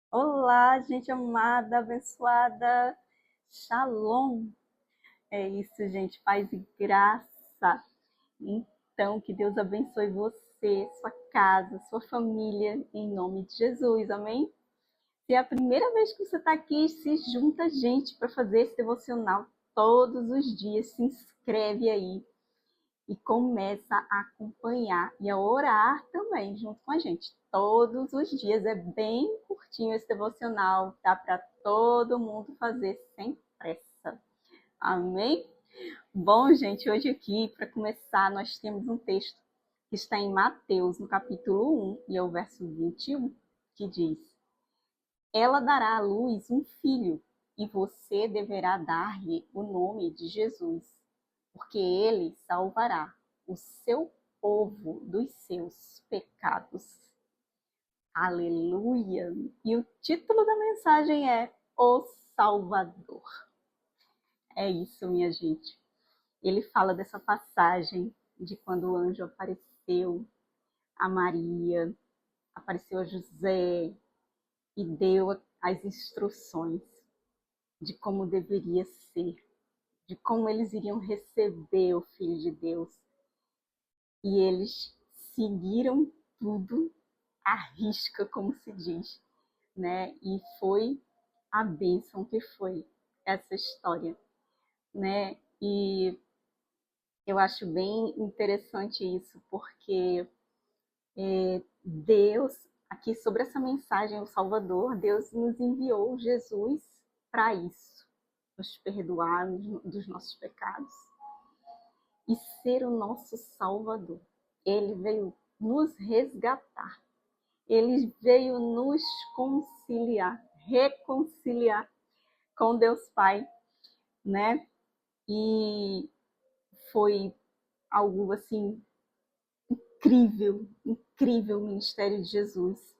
Olá, gente amada, abençoada. Shalom. É isso, gente. Paz e graça. Então, que Deus abençoe você, sua casa, sua família, em nome de Jesus. Amém? Se é a primeira vez que você está aqui, se junta a gente para fazer esse devocional todos os dias. Se inscreve aí e começa a acompanhar e a orar também junto com a gente. Todos os dias é bem curtinho esse devocional, dá para todo mundo fazer sem pressa. Amém? Bom, gente, hoje aqui, para começar, nós temos um texto que está em Mateus, no capítulo 1, e é o verso 21, que diz: Ela dará à luz um filho, e você deverá dar-lhe o nome de Jesus, porque ele salvará o seu povo dos seus pecados. Aleluia! E o título da mensagem é O Salvador. É isso, minha gente. Ele fala dessa passagem de quando o anjo apareceu a Maria, apareceu a José e deu as instruções de como deveria ser, de como eles iriam receber o Filho de Deus. E eles seguiram tudo à risca, como se diz, né? E foi a bênção que foi essa história, né? E eu acho bem interessante isso, porque Deus, aqui sobre essa mensagem, o Salvador, Deus nos enviou Jesus para isso, nos perdoar dos nossos pecados e ser o nosso Salvador. Ele veio nos resgatar. Ele veio nos conciliar, reconciliar com Deus Pai, né? E foi algo assim incrível, incrível o ministério de Jesus.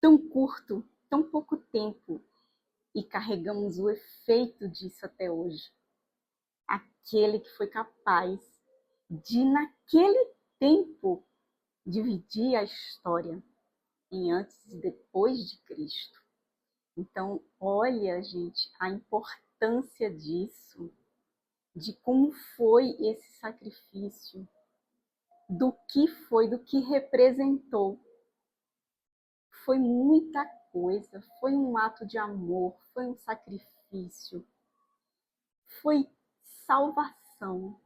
Tão curto, tão pouco tempo, e carregamos o efeito disso até hoje. Aquele que foi capaz de, naquele tempo, dividir a história em antes e depois de Cristo. Então, olha, gente, a importância disso, de como foi esse sacrifício, do que foi, do que representou. Foi muita coisa, foi um ato de amor, foi um sacrifício, foi salvação,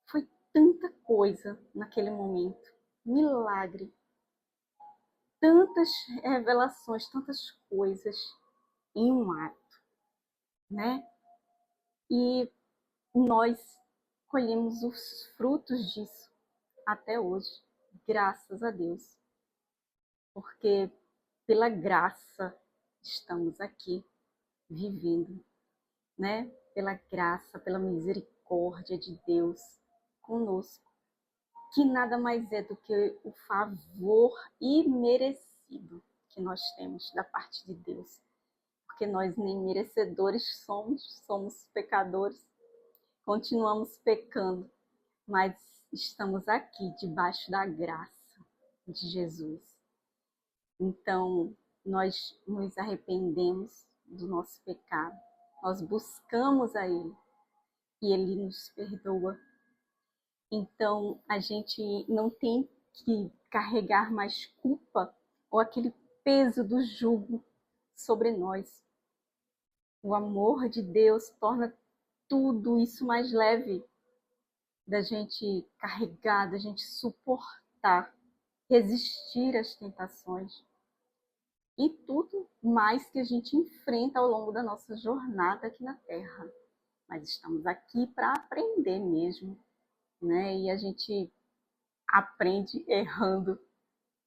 foi tanta coisa naquele momento, milagre, tantas revelações, tantas coisas em um ato, né? E nós colhemos os frutos disso até hoje, graças a Deus, porque pela graça estamos aqui vivendo, né? Pela graça, pela misericórdia de Deus conosco, que nada mais é do que o favor imerecido que nós temos da parte de Deus, porque nós nem merecedores somos pecadores, continuamos pecando, mas estamos aqui debaixo da graça de Jesus. Então, nós nos arrependemos do nosso pecado, nós buscamos a Ele e Ele nos perdoa. Então, a gente não tem que carregar mais culpa ou aquele peso do jugo sobre nós. O amor de Deus torna tudo isso mais leve da gente carregar, da gente suportar, resistir às tentações e tudo mais que a gente enfrenta ao longo da nossa jornada aqui na Terra. Mas estamos aqui para aprender mesmo, né? E a gente aprende errando,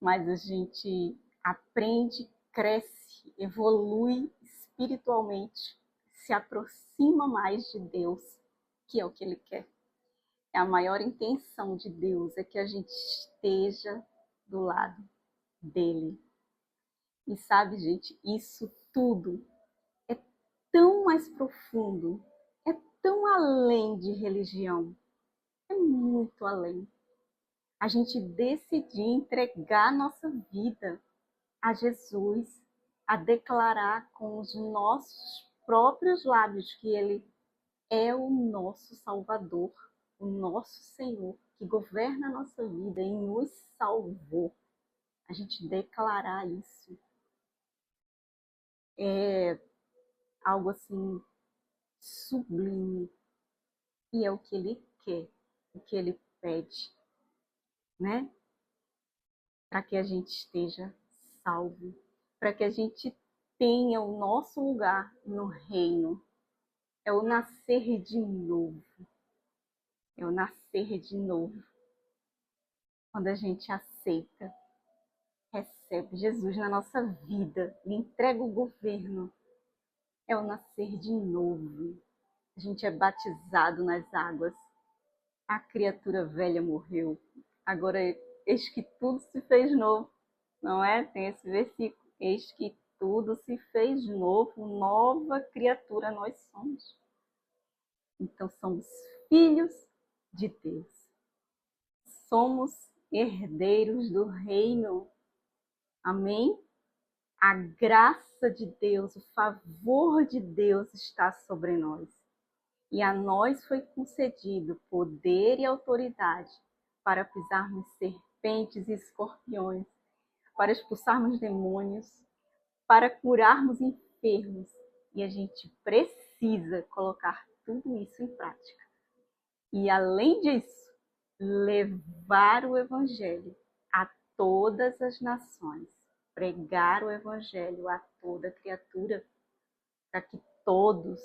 mas a gente aprende, cresce, evolui espiritualmente, se aproxima mais de Deus, que é o que Ele quer. É a maior intenção de Deus, é que a gente esteja do lado dele. E sabe, gente, isso tudo é tão mais profundo, é tão além de religião, é muito além. A gente decidir entregar nossa vida a Jesus, a declarar com os nossos próprios lábios que Ele é o nosso Salvador, o nosso Senhor, que governa a nossa vida e nos salvou. A gente declarar isso é algo assim sublime, e é o que Ele quer, o que Ele pede, né? Para que a gente esteja salvo, para que a gente tenha o nosso lugar no reino. É o nascer de novo. É o nascer de novo. Quando a gente aceita, recebe Jesus na nossa vida, lhe entrega o governo, é o nascer de novo. A gente é batizado nas águas. A criatura velha morreu. Agora, eis que tudo se fez novo. Não é? Tem esse versículo. Eis que tudo se fez novo, nova criatura nós somos. Então, somos filhos de Deus. Somos herdeiros do reino. Amém? A graça de Deus, o favor de Deus está sobre nós. E a nós foi concedido poder e autoridade para pisarmos serpentes e escorpiões, para expulsarmos demônios, para curarmos enfermos. E a gente precisa colocar tudo isso em prática. E além disso, levar o Evangelho a todas as nações, pregar o Evangelho a toda criatura, para que todos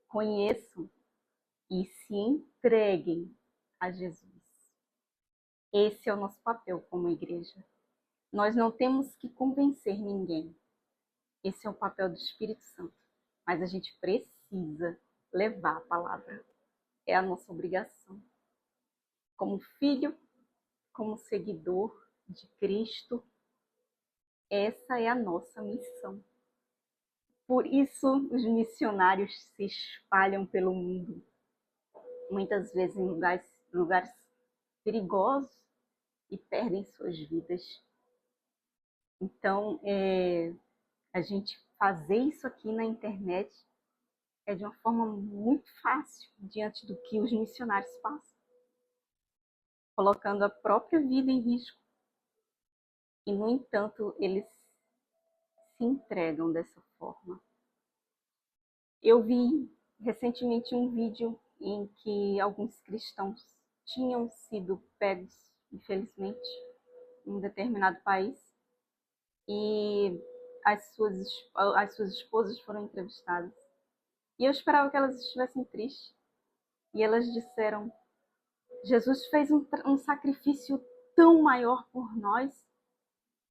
conheçam e se entreguem a Jesus. Esse é o nosso papel como igreja. Nós não temos que convencer ninguém. Esse é o papel do Espírito Santo. Mas a gente precisa levar a palavra. É a nossa obrigação. Como filho, como seguidor de Cristo, essa é a nossa missão. Por isso, os missionários se espalham pelo mundo, muitas vezes em lugares perigosos, e perdem suas vidas. Então, a gente fazer isso aqui na internet é de uma forma muito fácil diante do que os missionários passam, colocando a própria vida em risco. E, no entanto, eles se entregam dessa forma. Eu vi recentemente um vídeo em que alguns cristãos tinham sido pegos, infelizmente, em um determinado país, e as suas esposas foram entrevistadas. E eu esperava que elas estivessem tristes. E elas disseram: Jesus fez um sacrifício tão maior por nós.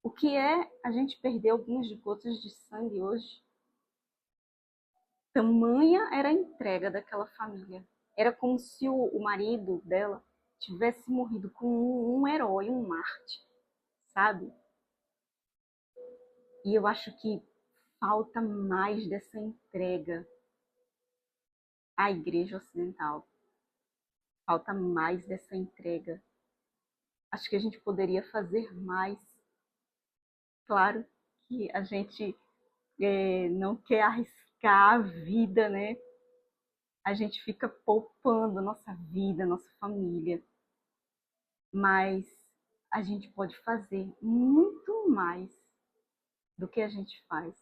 O que é a gente perder algumas gotas de sangue hoje? Tamanha era a entrega daquela família. Era como se o marido dela tivesse morrido como um herói, um mártir, sabe? E eu acho que falta mais dessa entrega à igreja ocidental. Falta mais dessa entrega. Acho que a gente poderia fazer mais. Claro que a gente não quer arriscar a vida, né? A gente fica poupando nossa vida, nossa família. Mas a gente pode fazer muito mais do que a gente faz.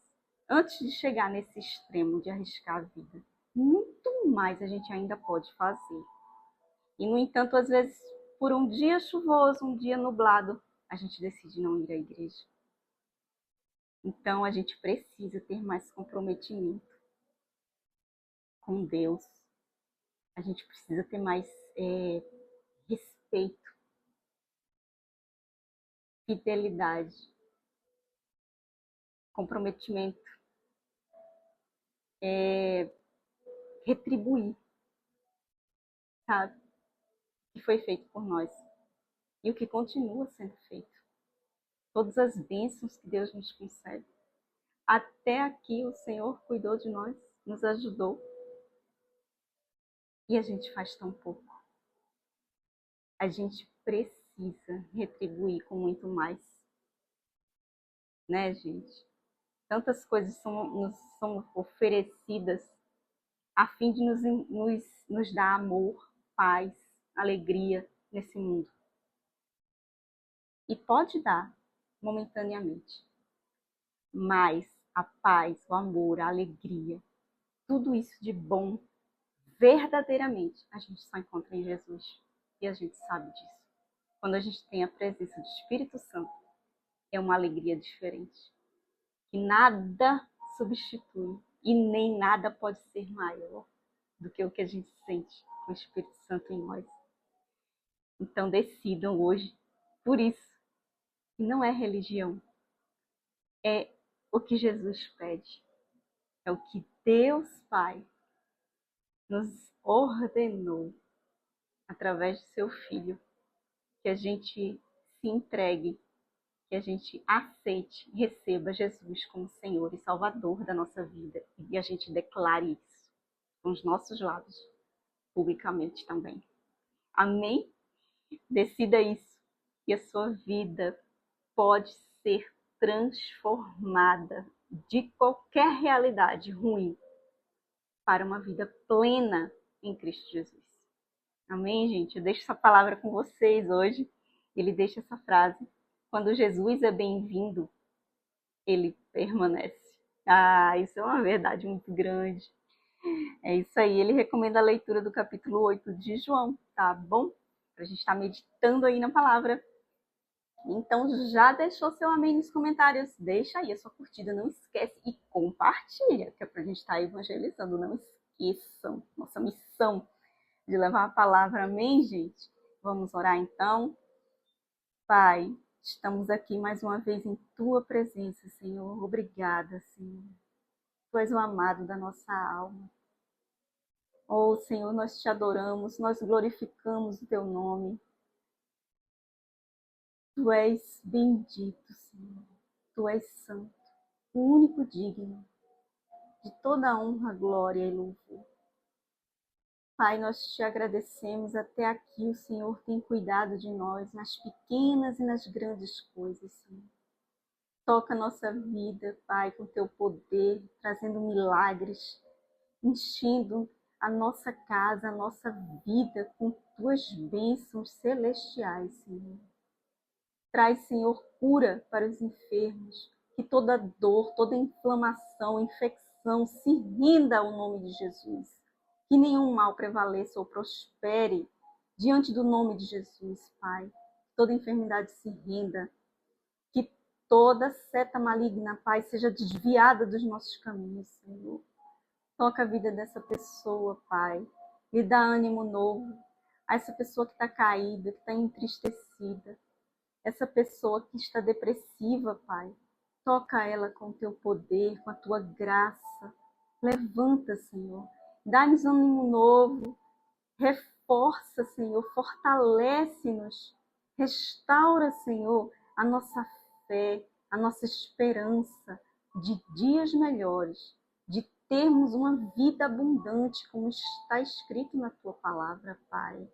Antes de chegar nesse extremo de arriscar a vida, muito mais a gente ainda pode fazer. E, no entanto, às vezes, por um dia chuvoso, um dia nublado, a gente decide não ir à igreja. Então, a gente precisa ter mais comprometimento com Deus. A gente precisa ter mais respeito, fidelidade, comprometimento, retribuir, sabe? O que foi feito por nós e o que continua sendo feito. Todas as bênçãos que Deus nos concede. Até aqui o Senhor cuidou de nós, nos ajudou. E a gente faz tão pouco. A gente precisa retribuir com muito mais. Né, gente? Tantas coisas nos são oferecidas a fim de nos dar amor, paz, alegria nesse mundo. E pode dar momentaneamente, mas a paz, o amor, a alegria, tudo isso de bom, verdadeiramente, a gente só encontra em Jesus. E a gente sabe disso. Quando a gente tem a presença do Espírito Santo, é uma alegria diferente. Que nada substitui e nem nada pode ser maior do que o que a gente sente com o Espírito Santo em nós. Então decidam hoje por isso. E não é religião. É o que Jesus pede. É o que Deus Pai nos ordenou através do seu Filho. Que a gente se entregue, que a gente aceite, receba Jesus como Senhor e Salvador da nossa vida. E a gente declare isso com os nossos lábios, publicamente também. Amém? Decida isso. E a sua vida pode ser transformada de qualquer realidade ruim para uma vida plena em Cristo Jesus. Amém, gente? Eu deixo essa palavra com vocês hoje. Ele deixa essa frase: quando Jesus é bem-vindo, ele permanece. Isso é uma verdade muito grande. É isso aí. Ele recomenda a leitura do capítulo 8 de João, tá bom? Para a gente estar meditando aí na palavra. Então, já deixou seu amém nos comentários? Deixa aí a sua curtida, não esquece e compartilha, que é para a gente estar evangelizando. Não esqueçam, nossa missão de levar a palavra, amém, gente? Vamos orar então. Pai, estamos aqui mais uma vez em Tua presença, Senhor. Obrigada, Senhor. Tu és o amado da nossa alma. Oh, Senhor, nós te adoramos, nós glorificamos o Teu nome. Tu és bendito, Senhor. Tu és santo, o único digno de toda honra, glória e louvor. Pai, nós te agradecemos. Até aqui o Senhor tem cuidado de nós nas pequenas e nas grandes coisas, Senhor. Toca a nossa vida, Pai, com teu poder, trazendo milagres, enchendo a nossa casa, a nossa vida com tuas bênçãos celestiais, Senhor. Traz, Senhor, cura para os enfermos, que toda dor, toda inflamação, infecção se renda ao nome de Jesus. Que nenhum mal prevaleça ou prospere diante do nome de Jesus, Pai. Toda enfermidade se renda. Que toda seta maligna, Pai, seja desviada dos nossos caminhos, Senhor. Toca a vida dessa pessoa, Pai. Lhe dá ânimo novo a essa pessoa que está caída, que está entristecida. Essa pessoa que está depressiva, Pai. Toca ela com o teu poder, com a tua graça. Levanta, Senhor. Dá-nos ânimo novo. Reforça, Senhor. Fortalece-nos. Restaura, Senhor, a nossa fé, a nossa esperança de dias melhores, de termos uma vida abundante, como está escrito na tua palavra, Pai.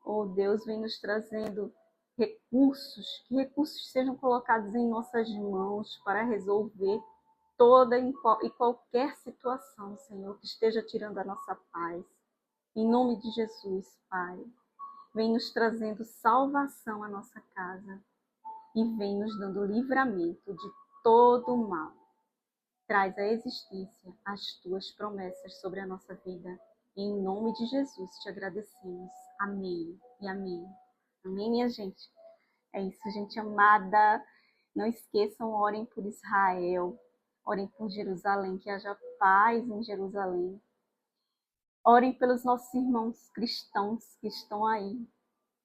Oh, Deus, vem nos trazendo recursos, que recursos sejam colocados em nossas mãos para resolver toda e qualquer situação, Senhor, que esteja tirando a nossa paz. Em nome de Jesus, Pai, vem nos trazendo salvação à nossa casa e vem nos dando livramento de todo o mal. Traz à existência as tuas promessas sobre a nossa vida. Em nome de Jesus te agradecemos. Amém e amém. Amém, minha gente? É isso, gente amada. Não esqueçam, orem por Israel. Orem por Jerusalém, que haja paz em Jerusalém. Orem pelos nossos irmãos cristãos que estão aí,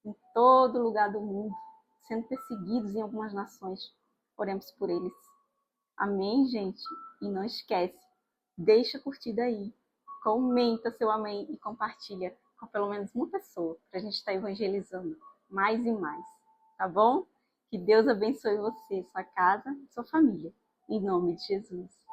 em todo lugar do mundo, sendo perseguidos em algumas nações. Oremos por eles. Amém, gente? E não esquece, deixa a curtida aí, comenta seu amém e compartilha com pelo menos uma pessoa, para a gente estar evangelizando mais e mais, tá bom? Que Deus abençoe você, sua casa, sua família, em nome de Jesus.